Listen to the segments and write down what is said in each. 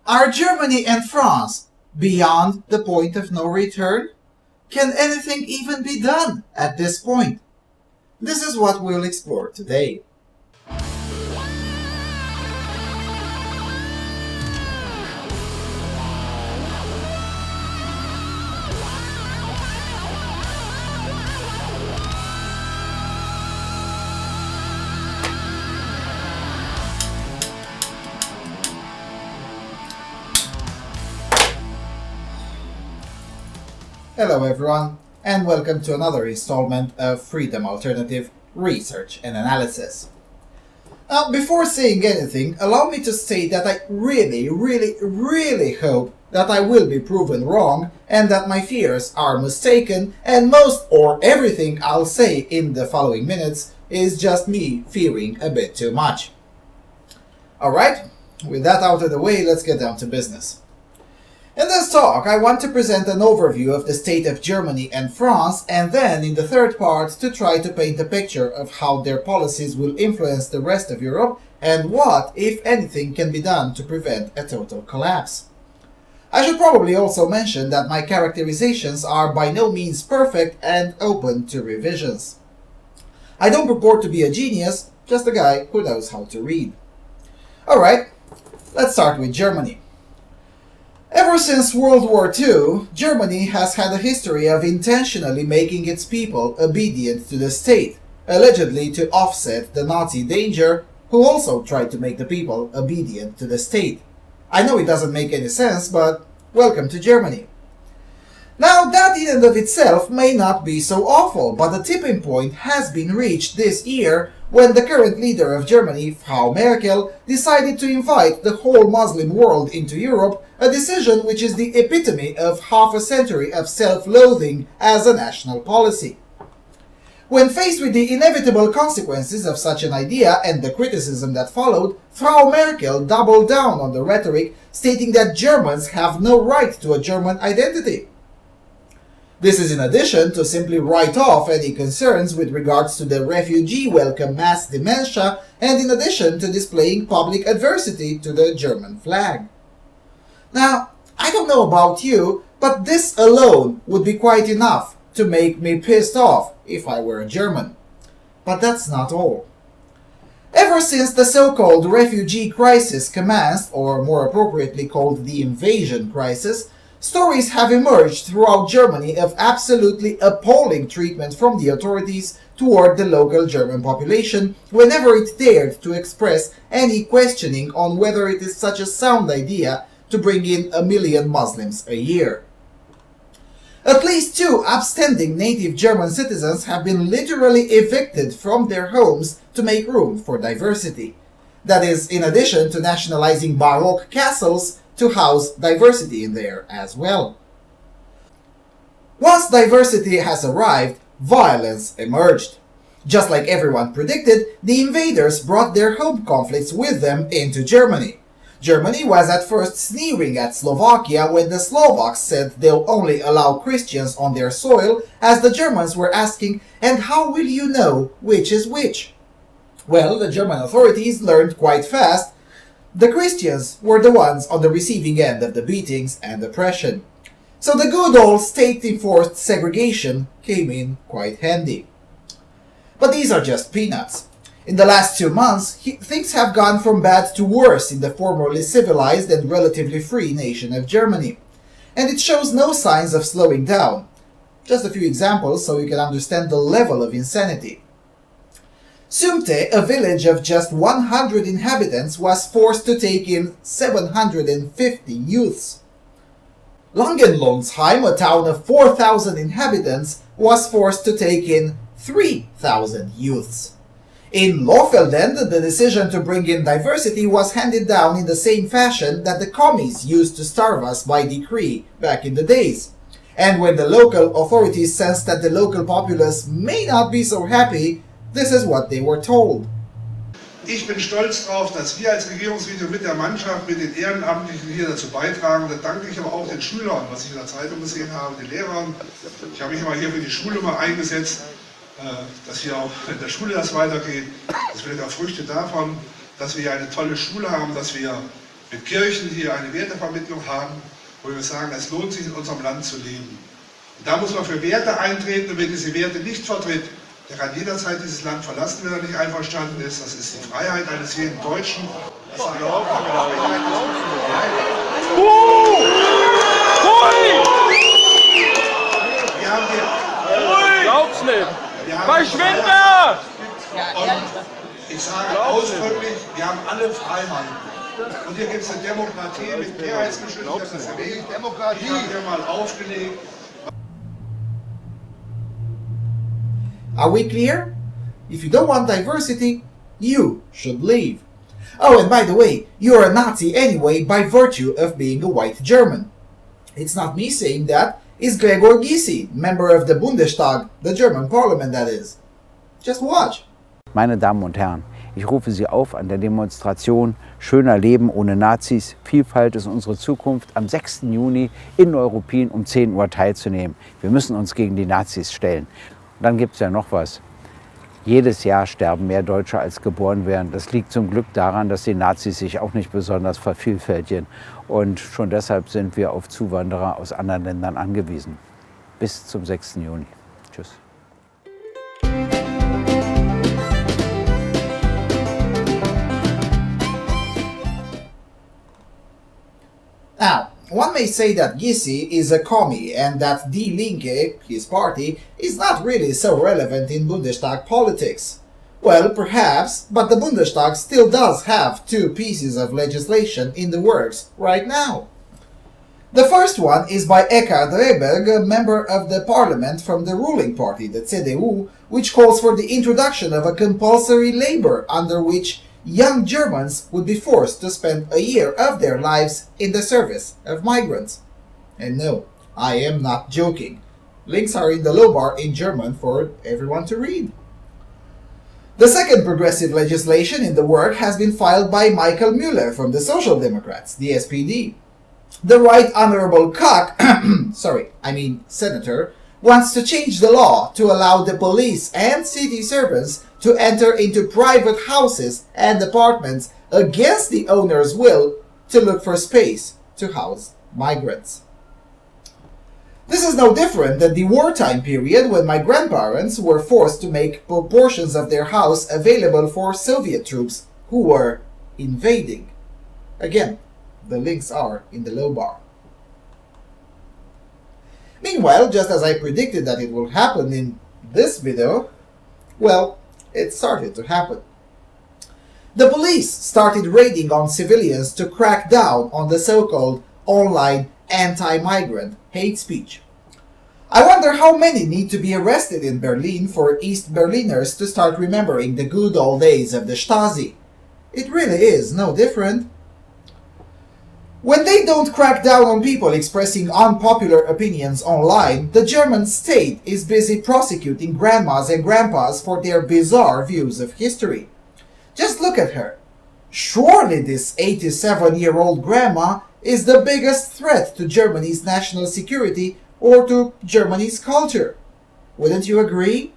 Are Germany and France beyond the point of no return? Can anything even be done at this point? This is what we'll explore today. Hello everyone, and welcome to another installment of Freedom Alternative Research and Analysis. Now, before saying anything, allow me to state that I really hope that I will be proven wrong and that my fears are mistaken, and most or everything I'll say in the following minutes is just me fearing a bit too much. Alright, with that out of the way, let's get down to business. In this talk, I want to present an overview of the state of Germany and France, and then in the third part to try to paint a picture of how their policies will influence the rest of Europe and what, if anything, can be done to prevent a total collapse. I should probably also mention that my characterizations are by no means perfect and open to revisions. I don't purport to be a genius, just a guy who knows how to read. Alright, let's start with Germany. Ever since World War II, Germany has had a history of intentionally making its people obedient to the state, allegedly to offset the Nazi danger, who also tried to make the people obedient to the state. I know it doesn't make any sense, but welcome to Germany. Now, that in and of itself may not be so awful, but the tipping point has been reached this year when the current leader of Germany, Frau Merkel, decided to invite the whole Muslim world into Europe, a decision which is the epitome of half a century of self-loathing as a national policy. When faced with the inevitable consequences of such an idea and the criticism that followed, Frau Merkel doubled down on the rhetoric, stating that Germans have no right to a German identity. This is in addition to simply write off any concerns with regards to the refugee welcome mass dementia, and in addition to displaying public adversity to the German flag. Now, I don't know about you, but this alone would be quite enough to make me pissed off if I were a German. But that's not all. Ever since the so-called refugee crisis commenced, or more appropriately called the invasion crisis, stories have emerged throughout Germany of absolutely appalling treatment from the authorities toward the local German population whenever it dared to express any questioning on whether it is such a sound idea to bring in 1 million Muslims a year. At least 2 upstanding native German citizens have been literally evicted from their homes to make room for diversity. That is, in addition to nationalizing Baroque castles to house diversity in there as well. Once diversity has arrived, violence emerged. Just like everyone predicted, the invaders brought their home conflicts with them into Germany. Germany was at first sneering at Slovakia when the Slovaks said they'll only allow Christians on their soil, as the Germans were asking, "And how will you know which is which?" Well, the German authorities learned quite fast. The Christians were the ones on the receiving end of the beatings and oppression. So the good old state-enforced segregation came in quite handy. But these are just peanuts. In the last 2 months, things have gone from bad to worse in the formerly civilized and relatively free nation of Germany. And it shows no signs of slowing down. Just a few examples so you can understand the level of insanity. Sumte, a village of just 100 inhabitants, was forced to take in 750 youths. Langenlonsheim, a town of 4,000 inhabitants, was forced to take in 3,000 youths. In Lofelden, the decision to bring in diversity was handed down in the same fashion that the commies used to starve us by decree back in the days. And when the local authorities sensed that the local populace may not be so happy, this is what they were told. Ich bin stolz darauf, dass wir als Regierungsvideo mit der Mannschaft, mit den Ehrenamtlichen hier dazu beitragen. Da danke ich aber auch den Schülern, was ich in der Zeitung gesehen habe, den Lehrern. Ich habe mich immer hier für die Schule mal eingesetzt, dass hier auch in der Schule das weitergeht. Das wird auch Früchte davon, dass wir hier eine tolle Schule haben, dass wir mit Kirchen, die eine Wertevermittlung haben, wo wir sagen, es lohnt sich in unserem Land zu leben. Und da muss man für Werte eintreten und wer diese Werte nicht vertritt, der kann jederzeit dieses Land verlassen, wenn er nicht einverstanden ist. Das ist die Freiheit eines jeden Deutschen. Wir haben hier, Glaub's nicht! wir haben Verschwinde! und ich sage ausdrücklich, wir haben alle Freiheiten. Und hier gibt es eine Demokratie mit Mehrheitsbeschlüssen, ich habe das erwähnt. Die haben wir mal aufgelegt. Are we clear? If you don't want diversity, you should leave. Oh, and by the way, you're a Nazi anyway by virtue of being a white German. It's not me saying that, it's Gregor Gysi, member of the Bundestag, the German parliament that is. Just watch. Meine Damen und Herren, ich rufe Sie auf an der Demonstration Schöner Leben ohne Nazis. Vielfalt ist unsere Zukunft am 6. Juni in Neuruppin um 10 Uhr teilzunehmen. Wir müssen uns gegen die Nazis stellen. Und dann gibt es ja noch was. Jedes Jahr sterben mehr Deutsche als geboren werden. Das liegt zum Glück daran, dass die Nazis sich auch nicht besonders vervielfältigen. Und schon deshalb sind wir auf Zuwanderer aus anderen Ländern angewiesen. Bis zum 6. Juni. Tschüss. Now, one may say that Gysi is a commie and that Die Linke, his party, is not really so relevant in Bundestag politics. Well, perhaps, but the Bundestag still does have 2 pieces of legislation in the works right now. The first one is by Eckhard Rehberg, a member of the parliament from the ruling party, the CDU, which calls for the introduction of a compulsory labor under which young Germans would be forced to spend a year of their lives in the service of migrants. And no, I am not joking. Links are in the low bar in German for everyone to read. The second progressive legislation in the work has been filed by Michael Müller from the Social Democrats, the SPD. The Right Honorable Koch, Senator, wants to change the law to allow the police and city servants to enter into private houses and apartments against the owner's will to look for space to house migrants. This is no different than the wartime period when my grandparents were forced to make portions of their house available for Soviet troops who were invading. Again, the links are in the low bar. Meanwhile, just as I predicted that it will happen in this video, well, it started to happen. The police started raiding on civilians to crack down on the so-called online anti-migrant hate speech. I wonder how many need to be arrested in Berlin for East Berliners to start remembering the good old days of the Stasi. It really is no different. When they don't crack down on people expressing unpopular opinions online, the German state is busy prosecuting grandmas and grandpas for their bizarre views of history. Just look at her. Surely this 87-year-old grandma is the biggest threat to Germany's national security or to Germany's culture. Wouldn't you agree?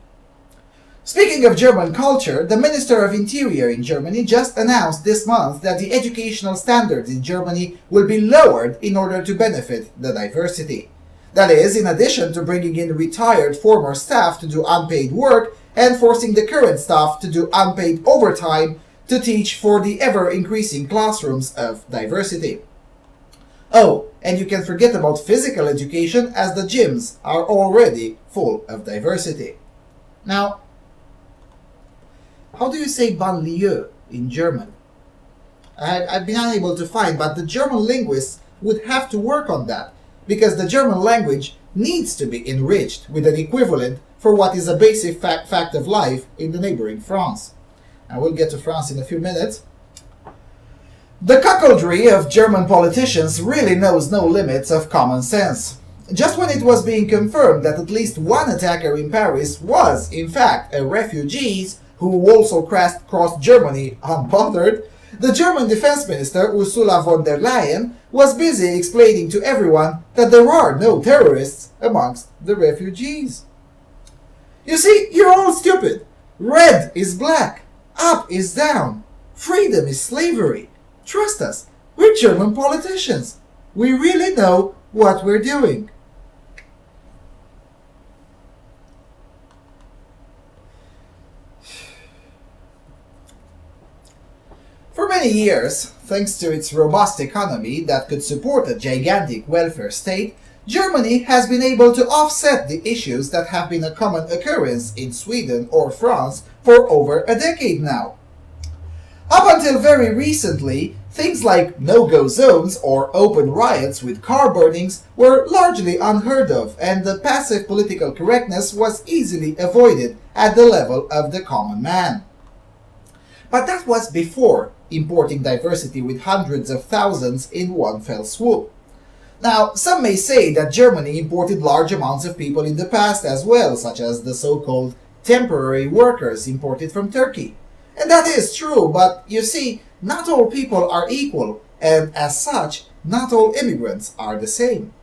Speaking of German culture, the Minister of Interior in Germany just announced this month that the educational standards in Germany will be lowered in order to benefit the diversity. That is, in addition to bringing in retired former staff to do unpaid work and forcing the current staff to do unpaid overtime to teach for the ever-increasing classrooms of diversity. Oh, and you can forget about physical education as the gyms are already full of diversity. Now, how do you say banlieue in German? I've been unable to find, but the German linguists would have to work on that, because the German language needs to be enriched with an equivalent for what is a basic fact of life in the neighboring France. I will get to France in a few minutes. The cuckoldry of German politicians really knows no limits of common sense. Just when it was being confirmed that at least one attacker in Paris was, in fact, a refugee who also crossed Germany unbothered, the German Defense Minister Ursula von der Leyen was busy explaining to everyone that there are no terrorists amongst the refugees. You see, you're all stupid. Red is black, up is down, freedom is slavery. Trust us, We're German politicians. We really know what we're doing. For many years, thanks to its robust economy that could support a gigantic welfare state, Germany has been able to offset the issues that have been a common occurrence in Sweden or France for over a decade now. Up until very recently, things like no-go zones or open riots with car burnings were largely unheard of, and the passive political correctness was easily avoided at the level of the common man. But that was before importing diversity with hundreds of thousands in one fell swoop. Now, some may say that Germany imported large amounts of people in the past as well, such as the so-called temporary workers imported from Turkey. And that is true, but you see, not all people are equal, and as such, not all immigrants are the same.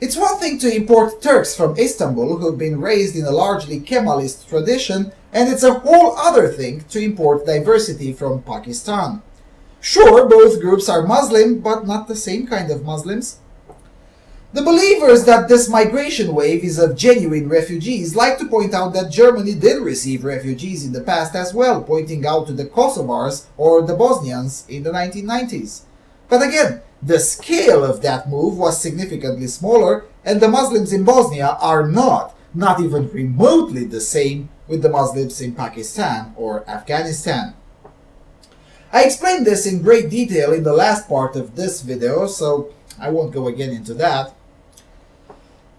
It's one thing to import Turks from Istanbul who've been raised in a largely Kemalist tradition, and it's a whole other thing to import diversity from Pakistan. Sure, both groups are Muslim, but not the same kind of Muslims. The believers that this migration wave is of genuine refugees like to point out that Germany did receive refugees in the past as well, pointing out to the Kosovars or the Bosnians in the 1990s. But again, the scale of that move was significantly smaller, and the Muslims in Bosnia are not even remotely the same with the Muslims in Pakistan or Afghanistan. I explained this in great detail in the last part of this video, so I won't go again into that.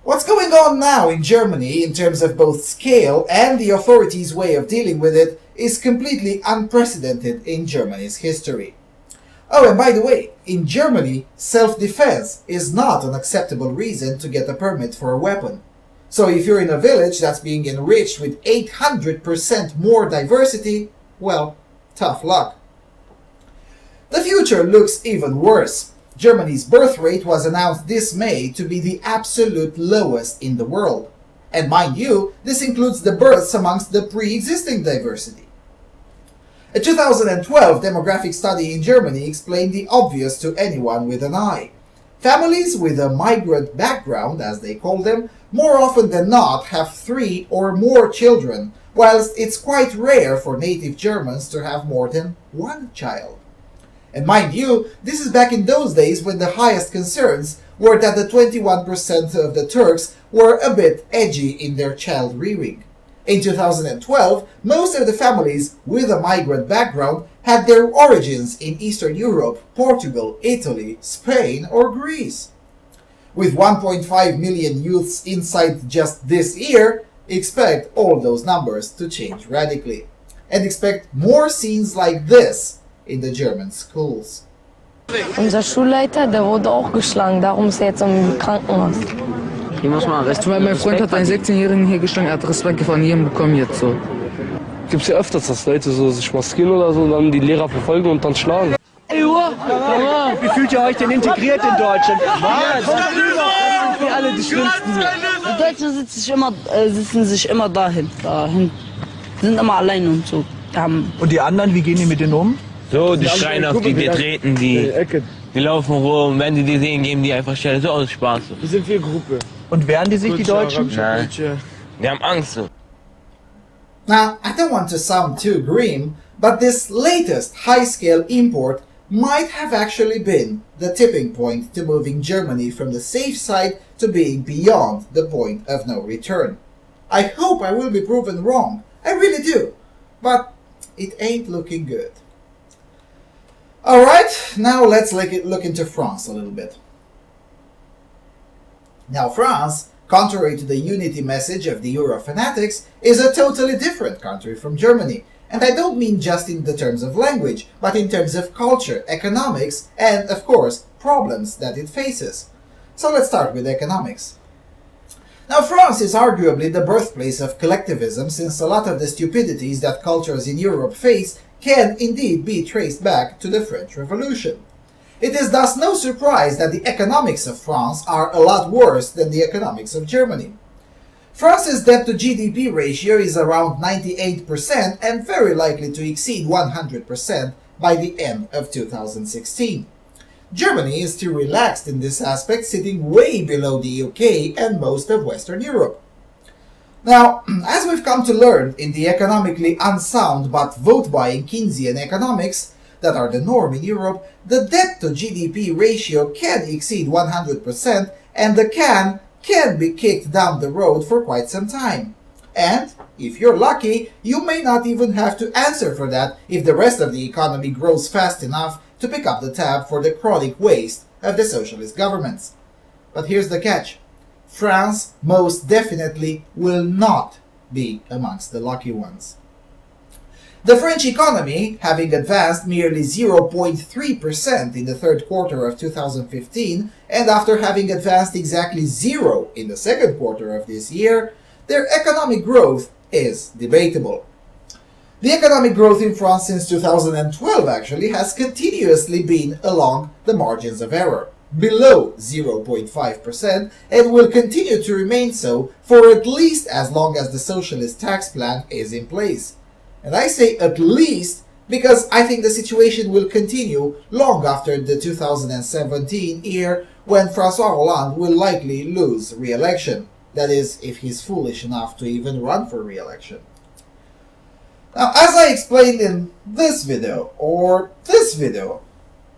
What's going on now in Germany in terms of both scale and the authorities' way of dealing with it is completely unprecedented in Germany's history. Oh, and by the way, in Germany, self-defense is not an acceptable reason to get a permit for a weapon. So if you're in a village that's being enriched with 800% more diversity, well, tough luck. The future looks even worse. Germany's birth rate was announced this May to be the absolute lowest in the world. And mind you, this includes the births amongst the pre-existing diversity. A 2012 demographic study in Germany explained the obvious to anyone with an eye. Families with a migrant background, as they call them, more often than not have 3 or more children, whilst it's quite rare for native Germans to have more than 1 child. And mind you, this is back in those days when the highest concerns were that the 21% of the Turks were a bit edgy in their child rearing. In 2012, most of the families with a migrant background had their origins in Eastern Europe, Portugal, Italy, Spain, or Greece. With 1.5 million youths inside just this year, expect all those numbers to change radically. And expect more scenes like this in the German schools. Unser Schulleiter, der wurde auch geschlagen, darum ist er jetzt im Krankenhaus. Hier muss man Respekt. Mein Freund hat einen 16-Jährigen hier geschlagen, er hat Respekt von jedem bekommen jetzt so. Gibt's ja öfters, dass Leute so sich maskieren oder so und dann die Lehrer verfolgen und dann schlagen. Ey, Wie fühlt ihr euch denn integriert in Deutschland? Wir alle die Schlimmsten. Die Deutschen sitzen sich immer dahin. Sind immer allein und so. Und die anderen, wie gehen die mit denen um? So, die schreien auf die, die treten die, die laufen rum, wenn die die sehen, geben die einfach Stelle, so aus Spaß. Wir sind viel Gruppe. Und wehren die sich, die Deutschen? Nein, die haben Angst so. Now, I don't want to sound too grim, but this latest high-scale import might have actually been the tipping point to moving Germany from the safe side to being beyond the point of no return. I hope I will be proven wrong, I really do, but it ain't looking good. Alright, now let's look into France a little bit. Now France, contrary to the unity message of the Euro fanatics, is a totally different country from Germany. And I don't mean just in the terms of language, but in terms of culture, economics, and, of course, problems that it faces. So let's start with economics. Now, France is arguably the birthplace of collectivism, since a lot of the stupidities that cultures in Europe face can indeed be traced back to the French Revolution. It is thus no surprise that the economics of France are a lot worse than the economics of Germany. France's debt-to-GDP ratio is around 98% and very likely to exceed 100% by the end of 2016. Germany is still relaxed in this aspect, sitting way below the UK and most of Western Europe. Now, as we've come to learn in the economically unsound but vote-buying Keynesian economics that are the norm in Europe, the debt to GDP ratio can exceed 100% and the can be kicked down the road for quite some time. And, if you're lucky, you may not even have to answer for that if the rest of the economy grows fast enough to pick up the tab for the chronic waste of the socialist governments. But here's the catch. France most definitely will not be amongst the lucky ones. The French economy, having advanced merely 0.3% in the third quarter of 2015, and after having advanced exactly 0 in the second quarter of this year, their economic growth is debatable. The economic growth in France since 2012 actually has continuously been along the margins of error, below 0.5%, and will continue to remain so for at least as long as the socialist tax plan is in place. And I say at least because I think the situation will continue long after the 2017 year when François Hollande will likely lose re-election. That is, if he's foolish enough to even run for re-election. Now, as I explained in this video,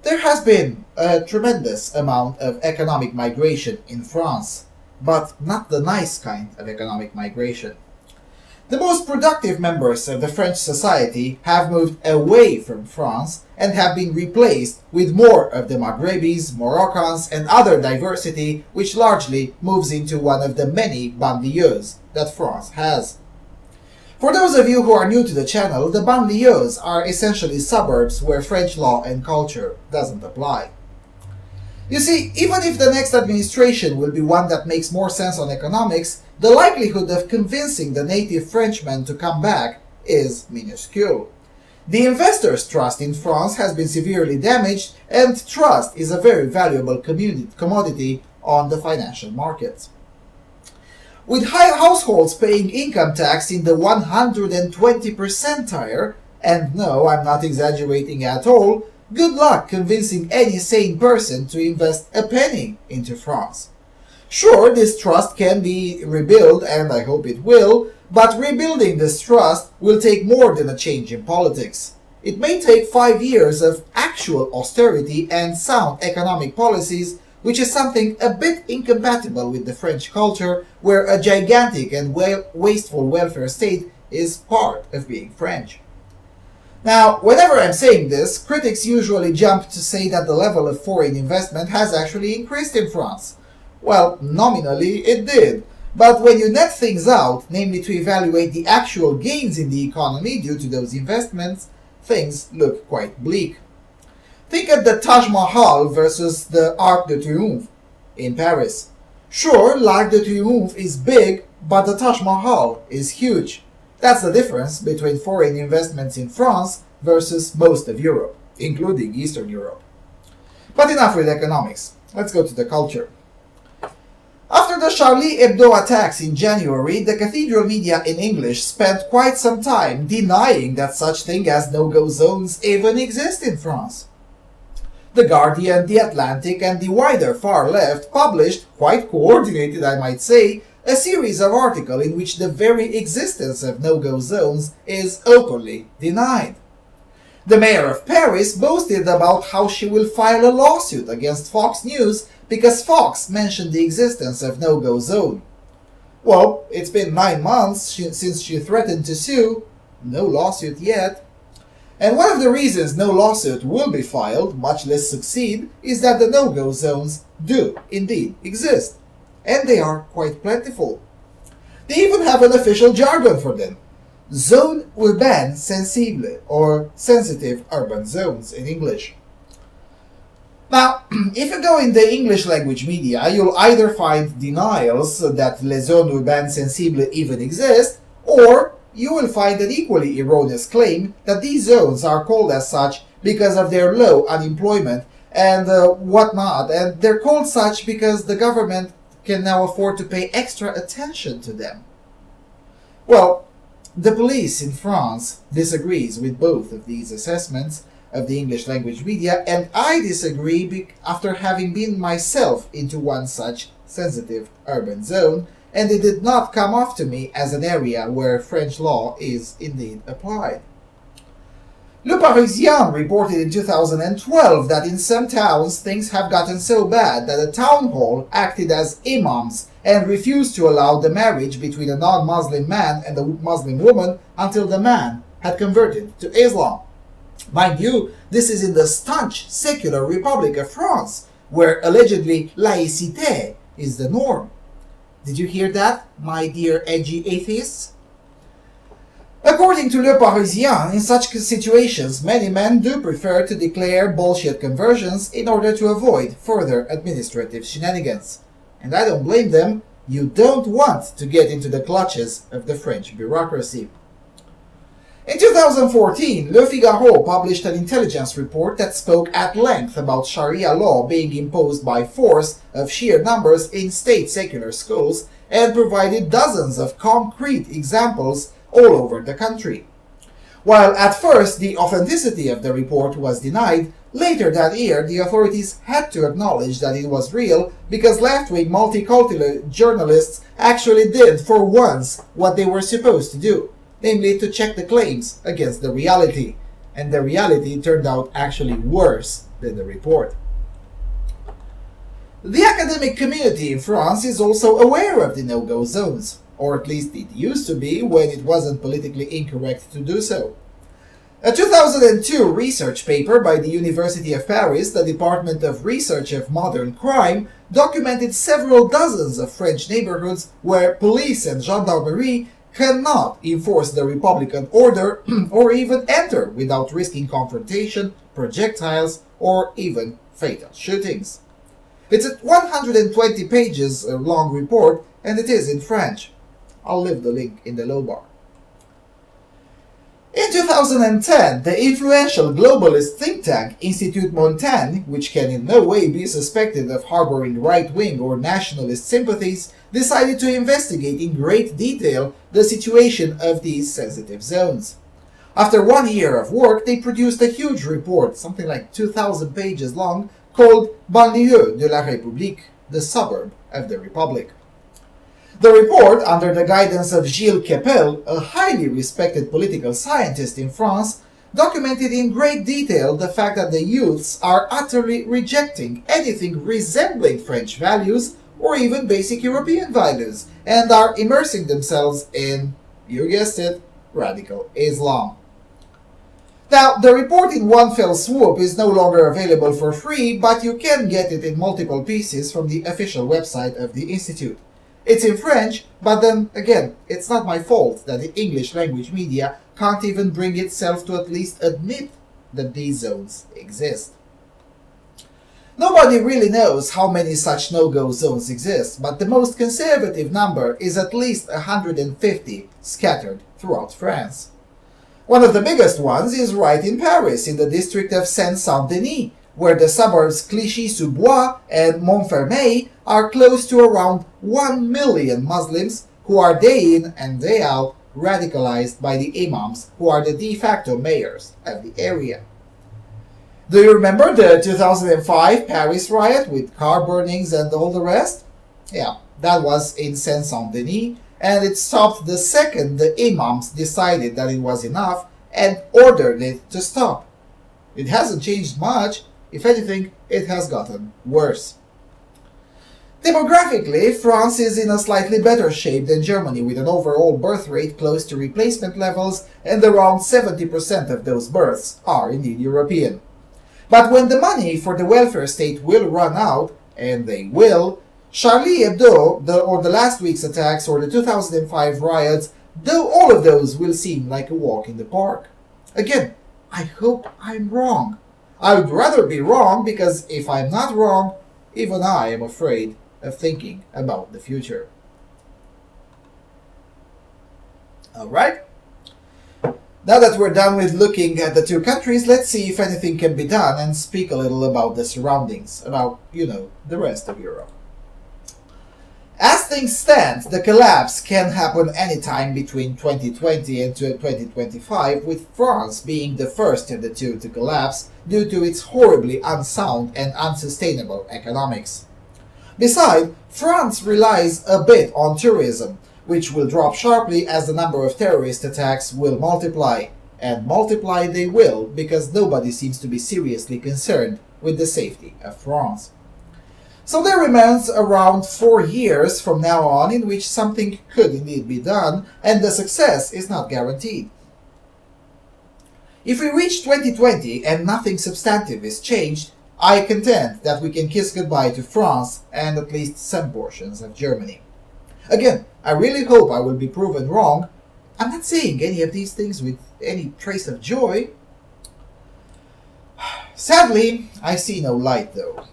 there has been a tremendous amount of economic migration in France, but not the nice kind of economic migration. The most productive members of the French society have moved away from France and have been replaced with more of the Maghrebis, Moroccans, and other diversity, which largely moves into one of the many banlieues that France has. For those of you who are new to the channel, the banlieues are essentially suburbs where French law and culture doesn't apply. You see, even if the next administration will be one that makes more sense on economics, the likelihood of convincing the native Frenchmen to come back is minuscule. The investors' trust in France has been severely damaged, and trust is a very valuable commodity on the financial markets. With high households paying income tax in the 120% and no, I'm not exaggerating at all, good luck convincing any sane person to invest a penny into France. Sure, this trust can be rebuilt, and I hope it will, but rebuilding this trust will take more than a change in politics. It may take 5 years of actual austerity and sound economic policies, which is something a bit incompatible with the French culture, where a gigantic and wasteful welfare state is part of being French. Now, whenever I'm saying this, critics usually jump to say that the level of foreign investment has actually increased in France. Well, nominally it did, but when you net things out, namely to evaluate the actual gains in the economy due to those investments, things look quite bleak. Think of the Taj Mahal versus the Arc de Triomphe in Paris. Sure, l'Arc de Triomphe is big, but the Taj Mahal is huge. That's the difference between foreign investments in France versus most of Europe, including Eastern Europe. But enough with economics. Let's go to the culture. After the Charlie Hebdo attacks in January, the cathedral media in English spent quite some time denying that such thing as no-go zones even exist in France. The Guardian, The Atlantic, and the wider far left published, quite coordinated I might say, a series of articles in which the very existence of no-go zones is openly denied. The mayor of Paris boasted about how she will file a lawsuit against Fox News because Fox mentioned the existence of no-go zone. Well, it's been 9 months since she threatened to sue, no lawsuit yet. And one of the reasons no lawsuit will be filed, much less succeed, is that the no-go zones do indeed exist. And they are quite plentiful. They even have an official jargon for them. Zone urbaine sensible, or sensitive urban zones in English. Now, if you go in the English language media, you'll either find denials that les zones urbaines sensibles even exist, or you will find an equally erroneous claim that these zones are called as such because of their low unemployment and whatnot, and they're called such because the government can now afford to pay extra attention to them. Well, the police in France disagrees with both of these assessments, of the English language media, and I disagree after having been myself into one such sensitive urban zone, and it did not come off to me as an area where French law is indeed applied. Le Parisien reported in 2012 that in some towns things have gotten so bad that a town hall acted as imams and refused to allow the marriage between a non-Muslim man and a Muslim woman until the man had converted to Islam. Mind you, this is in the staunch secular Republic of France, where allegedly laïcité is the norm. Did you hear that, my dear edgy atheists? According to Le Parisien, in such situations, many men do prefer to declare bullshit conversions in order to avoid further administrative shenanigans. And I don't blame them. You don't want to get into the clutches of the French bureaucracy. In 2014, Le Figaro published an intelligence report that spoke at length about Sharia law being imposed by force of sheer numbers in state secular schools and provided dozens of concrete examples all over the country. While at first the authenticity of the report was denied, later that year the authorities had to acknowledge that it was real because left-wing multicultural journalists actually did for once what they were supposed to do, namely to check the claims against the reality, and the reality turned out actually worse than the report. The academic community in France is also aware of the no-go zones, or at least it used to be when it wasn't politically incorrect to do so. A 2002 research paper by the University of Paris, the Department of Research of Modern Crime, documented several dozens of French neighborhoods where police and gendarmerie cannot enforce the Republican order or even enter without risking confrontation, projectiles, or even fatal shootings. It's a 120 pages long report, and it is in French. I'll leave the link in the low bar. In 2010, the influential globalist think tank Institut Montaigne, which can in no way be suspected of harboring right-wing or nationalist sympathies, decided to investigate in great detail the situation of these sensitive zones. After 1 year of work, they produced a huge report, something like 2,000 pages long, called Banlieue de la République, the suburb of the Republic. The report, under the guidance of Gilles Kepel, a highly respected political scientist in France, documented in great detail the fact that the youths are utterly rejecting anything resembling French values or even basic European values, and are immersing themselves in, you guessed it, radical Islam. Now, the report in one fell swoop is no longer available for free, but you can get it in multiple pieces from the official website of the Institute. It's in French, but then again, it's not my fault that the English language media can't even bring itself to at least admit that these zones exist. Nobody really knows how many such no-go zones exist, but the most conservative number is at least 150 scattered throughout France. One of the biggest ones is right in Paris, in the district of Seine-Saint-Denis, where the suburbs Clichy-sous-Bois and Montfermeil are close to around 1 million Muslims who are day in and day out radicalized by the imams who are the de facto mayors of the area. Do you remember the 2005 Paris riot with car burnings and all the rest? Yeah, that was in Seine-Saint-Denis, and it stopped the second the imams decided that it was enough and ordered it to stop. It hasn't changed much. If anything, it has gotten worse. Demographically, France is in a slightly better shape than Germany, with an overall birth rate close to replacement levels, and around 70% of those births are indeed European. But when the money for the welfare state will run out, and they will, Charlie Hebdo, or the last week's attacks, or the 2005 riots, though all of those will seem like a walk in the park. Again, I hope I'm wrong. I would rather be wrong, because if I'm not wrong, even I am afraid of thinking about the future. Alright? Now that we're done with looking at the two countries, let's see if anything can be done and speak a little about the surroundings, about, the rest of Europe. As things stand, the collapse can happen anytime between 2020 and 2025, with France being the first of the two to collapse due to its horribly unsound and unsustainable economics. Besides, France relies a bit on tourism, which will drop sharply as the number of terrorist attacks will multiply. And multiply they will, because nobody seems to be seriously concerned with the safety of France. So there remains around 4 years from now on in which something could indeed be done, and the success is not guaranteed. If we reach 2020 and nothing substantive is changed, I contend that we can kiss goodbye to France and at least some portions of Germany. Again, I really hope I will be proven wrong. I'm not saying any of these things with any trace of joy. Sadly, I see no light though.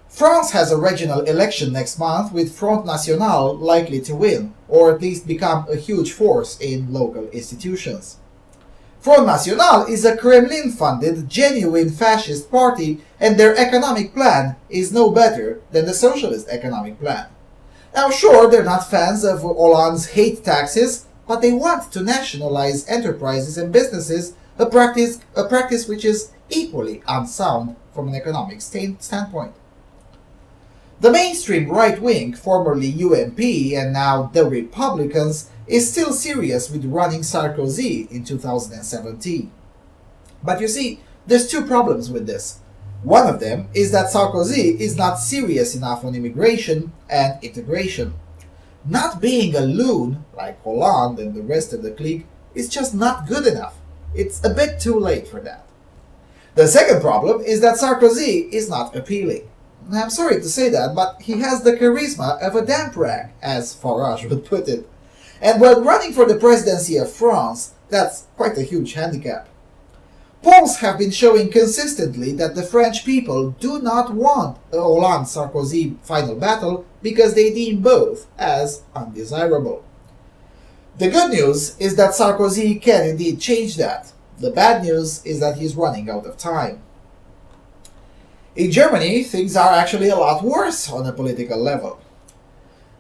France has a regional election next month with Front National likely to win, or at least become a huge force in local institutions. Front National is a Kremlin-funded, genuine fascist party, and their economic plan is no better than the socialist economic plan. Now sure, they're not fans of Hollande's hate taxes, but they want to nationalize enterprises and businesses, a practice which is equally unsound from an economic standpoint. The mainstream right wing, formerly UMP and now the Republicans, is still serious with running Sarkozy in 2017. But you see, there's two problems with this. One of them is that Sarkozy is not serious enough on immigration and integration. Not being a loon, like Hollande and the rest of the clique, is just not good enough. It's a bit too late for that. The second problem is that Sarkozy is not appealing. I'm sorry to say that, but he has the charisma of a damp rag, as Farage would put it. And when running for the presidency of France, that's quite a huge handicap. Polls have been showing consistently that the French people do not want a Hollande-Sarkozy final battle because they deem both as undesirable. The good news is that Sarkozy can indeed change that. The bad news is that he's running out of time. In Germany, things are actually a lot worse on a political level.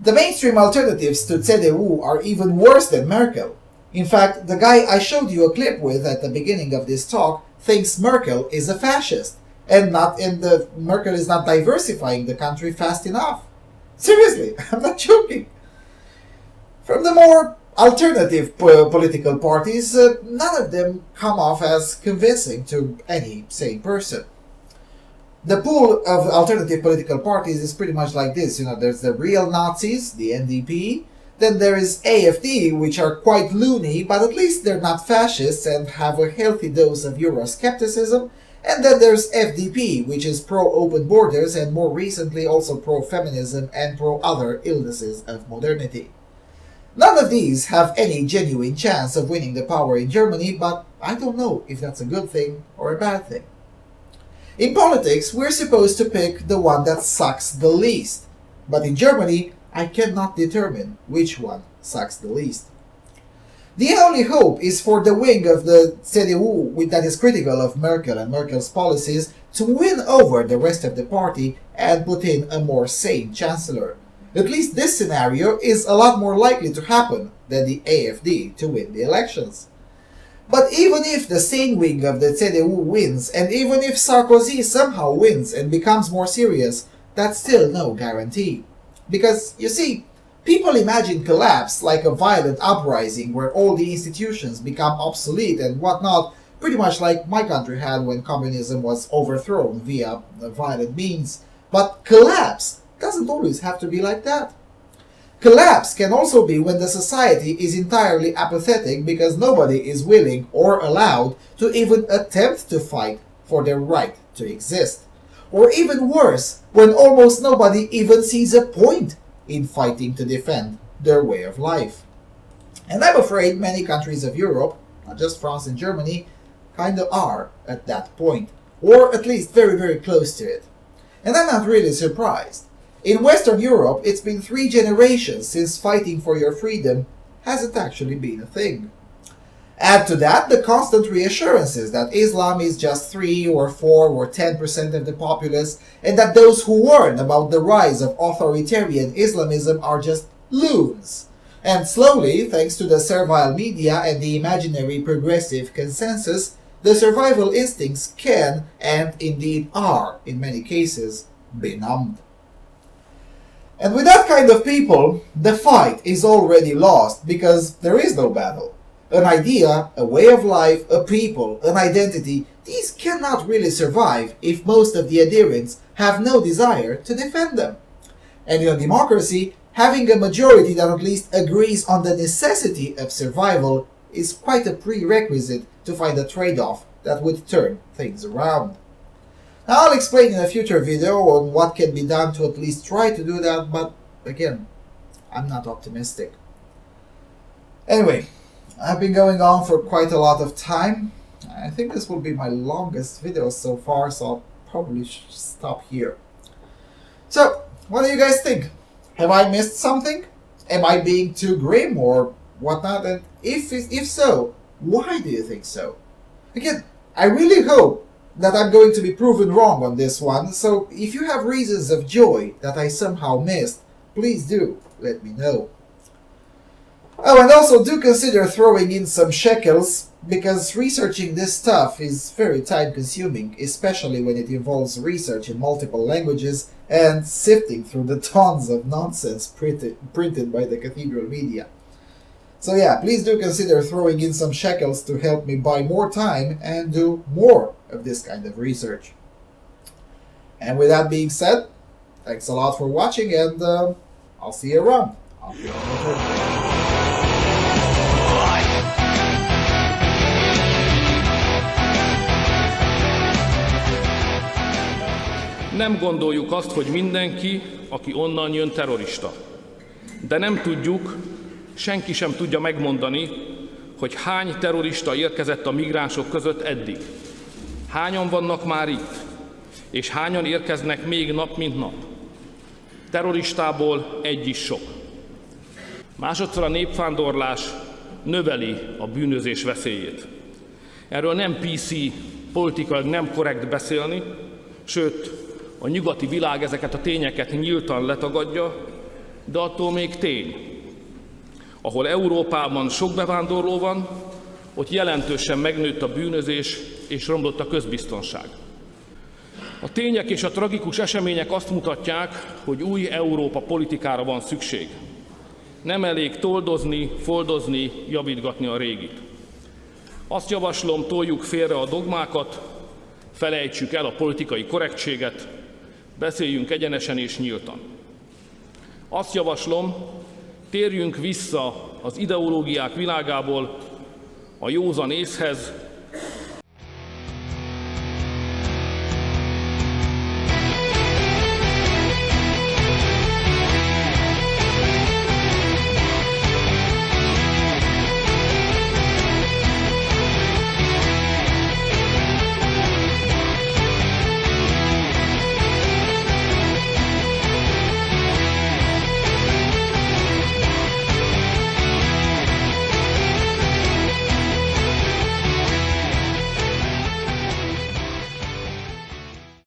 The mainstream alternatives to CDU are even worse than Merkel. In fact, the guy I showed you a clip with at the beginning of this talk thinks Merkel is a fascist, and Merkel is not diversifying the country fast enough. Seriously, I'm not joking. From the more alternative political parties, none of them come off as convincing to any sane person. The pool of alternative political parties is pretty much like this. There's the real Nazis, the NDP. Then there is AfD, which are quite loony, but at least they're not fascists and have a healthy dose of Euroscepticism. And then there's FDP, which is pro-open borders and more recently also pro-feminism and pro-other illnesses of modernity. None of these have any genuine chance of winning the power in Germany, but I don't know if that's a good thing or a bad thing. In politics, we're supposed to pick the one that sucks the least. But in Germany, I cannot determine which one sucks the least. The only hope is for the wing of the CDU that is critical of Merkel and Merkel's policies to win over the rest of the party and put in a more sane chancellor. At least this scenario is a lot more likely to happen than the AfD to win the elections. But even if the sane wing of the CDU wins, and even if Sarkozy somehow wins and becomes more serious, that's still no guarantee. Because, you see, people imagine collapse like a violent uprising where all the institutions become obsolete and whatnot, pretty much like my country had when communism was overthrown via violent means. But collapse doesn't always have to be like that. Collapse can also be when the society is entirely apathetic because nobody is willing or allowed to even attempt to fight for their right to exist. Or even worse, when almost nobody even sees a point in fighting to defend their way of life. And I'm afraid many countries of Europe, not just France and Germany, kind of are at that point, or at least very, very close to it. And I'm not really surprised. In Western Europe, it's been 3 generations since fighting for your freedom hasn't actually been a thing. Add to that the constant reassurances that Islam is just 3 or 4 or 10% of the populace, and that those who warn about the rise of authoritarian Islamism are just loons. And slowly, thanks to the servile media and the imaginary progressive consensus, the survival instincts can, and indeed are, in many cases, benumbed. And with that kind of people, the fight is already lost because there is no battle. An idea, a way of life, a people, an identity, these cannot really survive if most of the adherents have no desire to defend them. And in a democracy, having a majority that at least agrees on the necessity of survival is quite a prerequisite to find a trade-off that would turn things around. Now, I'll explain in a future video on what can be done to at least try to do that, but again, I'm not optimistic. Anyway, I've been going on for quite a lot of time. I think this will be my longest video so far, so I'll probably stop here. So, what do you guys think? Have I missed something? Am I being too grim or whatnot? And if so, why do you think so? Again, I really hope that I'm going to be proven wrong on this one, so if you have reasons of joy that I somehow missed, please do let me know. Oh, and also do consider throwing in some shekels, because researching this stuff is very time consuming, especially when it involves research in multiple languages and sifting through the tons of nonsense printed by the cathedral media. So yeah, please do consider throwing in some shekels to help me buy more time and do more of this kind of research. And with that being said, thanks a lot for watching, and I'll see you around. Nem gondoljuk azt, hogy mindenki, aki onnan jön, terrorista. De nem tudjuk, senki sem tudja megmondani, hogy hány terrorista érkezett a migránsok között eddig. Hányan vannak már itt, és hányan érkeznek még nap mint nap. Terroristából egy is sok. Másodszor a népvándorlás növeli a bűnözés veszélyét. Erről nem PC, politikailag nem korrekt beszélni, sőt, a nyugati világ ezeket a tényeket nyíltan letagadja, de attól még tény. Ahol Európában sok bevándorló van, ott jelentősen megnőtt a bűnözés és romlott a közbiztonság. A tények és a tragikus események azt mutatják, hogy új Európa politikára van szükség. Nem elég toldozni, foldozni, javítgatni a régit. Azt javaslom, toljuk félre a dogmákat, felejtsük el a politikai korrektséget, beszéljünk egyenesen és nyíltan. Azt javaslom, térjünk vissza az ideológiák világából a józan észhez,